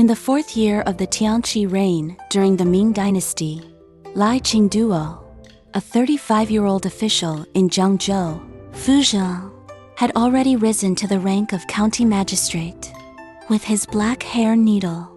In the 4th year of the Tianqi reign during the Ming Dynasty, Qingduo, a 35-year-old official in Zhangzhou, Fujian, had already risen to the rank of county magistrate. With his black hair needle,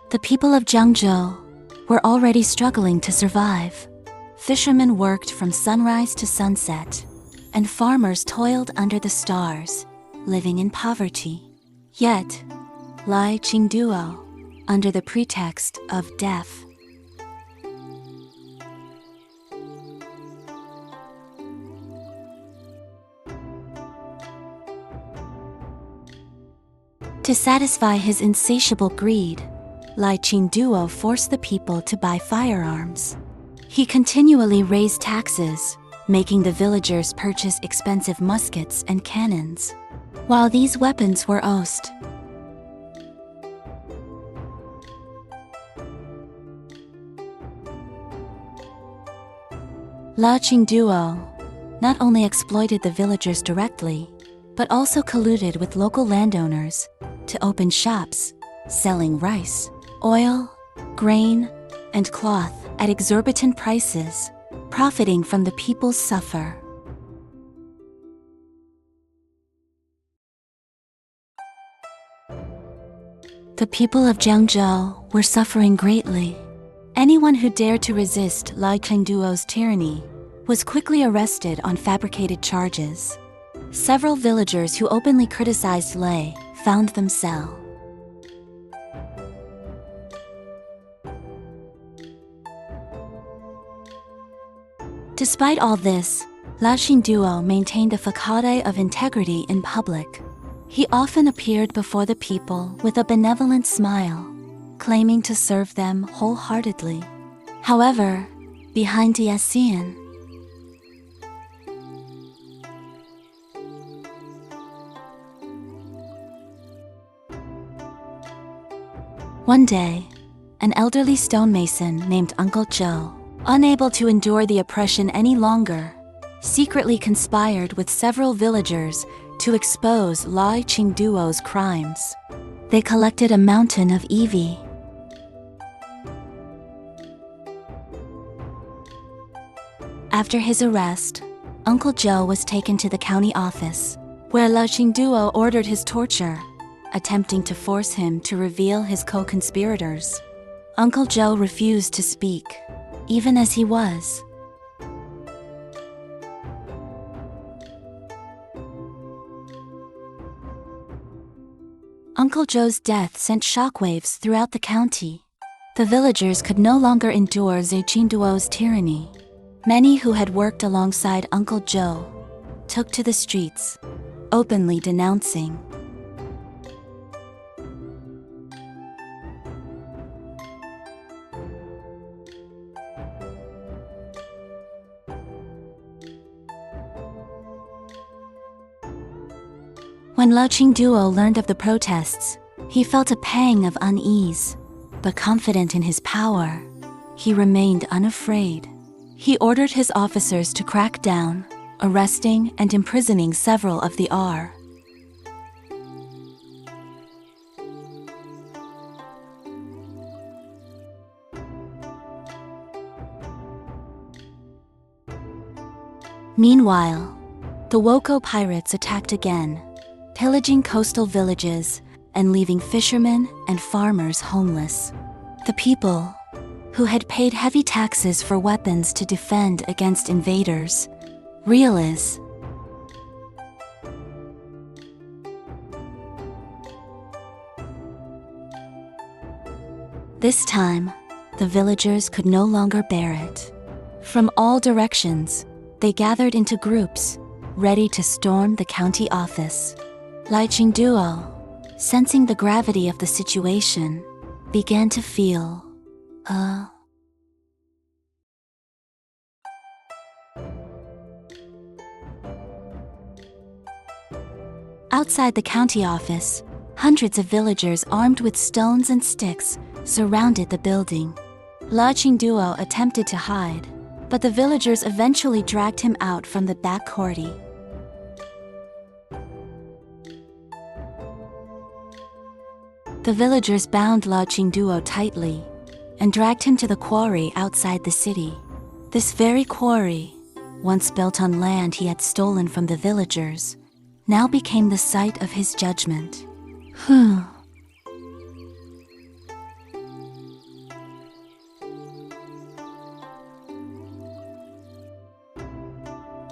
the people of Zhangzhou were already struggling to survive. Fishermen worked from sunrise to sunset, and farmers toiled under the stars, living in poverty. Yet, Qingduo, under the pretext of death, to satisfy his insatiable greed, Qingduo forced the people to buy firearms. He continually raised taxes, making the villagers purchase expensive muskets and cannons. While these weapons were used, Qingduo not only exploited the villagers directly, but also colluded with local landowners to open shops selling rice, oil, grain, and cloth at exorbitant prices, profiting from the people's suffer. The people of Zhangzhou were suffering greatly. Anyone who dared to resist Qingduo's tyranny was quickly arrested on fabricated charges. Several villagers who openly criticized Lei found themselves. Despite all this, Qingduo maintained a facade of integrity in public. He often appeared before the people with a benevolent smile, claiming to serve them wholeheartedly. However, behind the scene, one day, an elderly stonemason named Uncle Joe, unable to endure the oppression any longer, secretly conspired with several villagers to expose Qingduo's crimes. They collected a mountain of EV. After his arrest, Uncle Joe was taken to the county office, where Qingduo ordered his torture, attempting to force him to reveal his co-conspirators. Uncle Joe refused to speak, even as he was. Uncle Joe's death sent shockwaves throughout the county. The villagers could no longer endure Qingduo's tyranny. Many who had worked alongside Uncle Joe took to the streets, openly denouncing. When Qingduo learned of the protests, he felt a pang of unease, but confident in his power, he remained unafraid. He ordered his officers to crack down, arresting and imprisoning several of the R. Meanwhile, the Woko pirates attacked again, pillaging coastal villages and leaving fishermen and farmers homeless. The people, who had paid heavy taxes for weapons to defend against invaders, realized this time, the villagers could no longer bear it. From all directions, they gathered into groups, ready to storm the county office. Qingduo, sensing the gravity of the situation, began to feel Outside the county office, hundreds of villagers armed with stones and sticks surrounded the building. Qingduo attempted to hide, but the villagers eventually dragged him out from the back courtyard. The villagers bound Qingduo tightly and dragged him to the quarry outside the city. This very quarry, once built on land he had stolen from the villagers, now became the site of his judgment.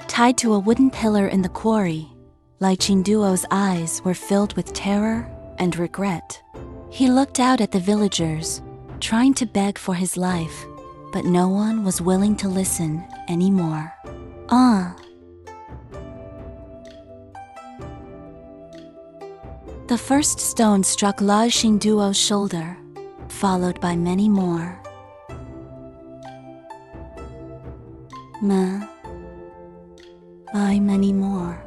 Tied to a wooden pillar in the quarry, Qingduo's eyes were filled with terror and regret. He looked out at the villagers, trying to beg for his life, but no one was willing to listen anymore. The first stone struck Qingduo's shoulder, followed by many more. Many more.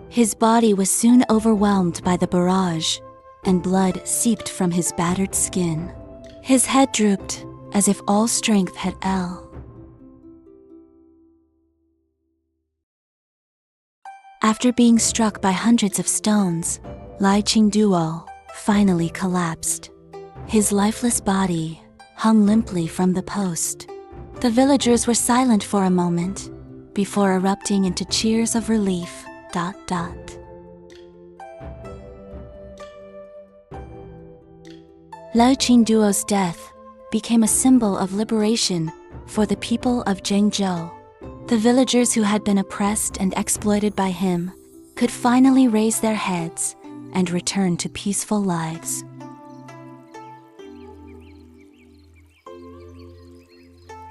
His body was soon overwhelmed by the barrage, and blood seeped from his battered skin. His head drooped, as if all strength had gone. After being struck by hundreds of stones, Qingduo finally collapsed. His lifeless body hung limply from the post. The villagers were silent for a moment, before erupting into cheers of relief. Qingduo's death became a symbol of liberation for the people of Qingduo. The villagers who had been oppressed and exploited by him could finally raise their heads and return to peaceful lives.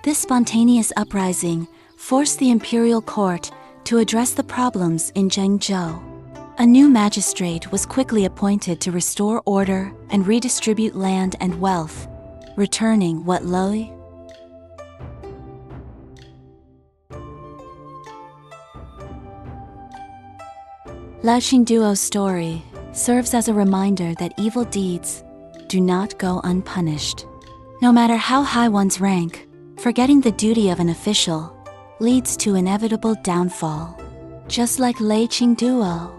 This spontaneous uprising forced the imperial court to address the problems in Qingduo. A new magistrate was quickly appointed to restore order and redistribute land and wealth, returning what Qingduo's story serves as a reminder that evil deeds do not go unpunished. No matter how high one's rank, forgetting the duty of an official leads to inevitable downfall, just like Qingduo.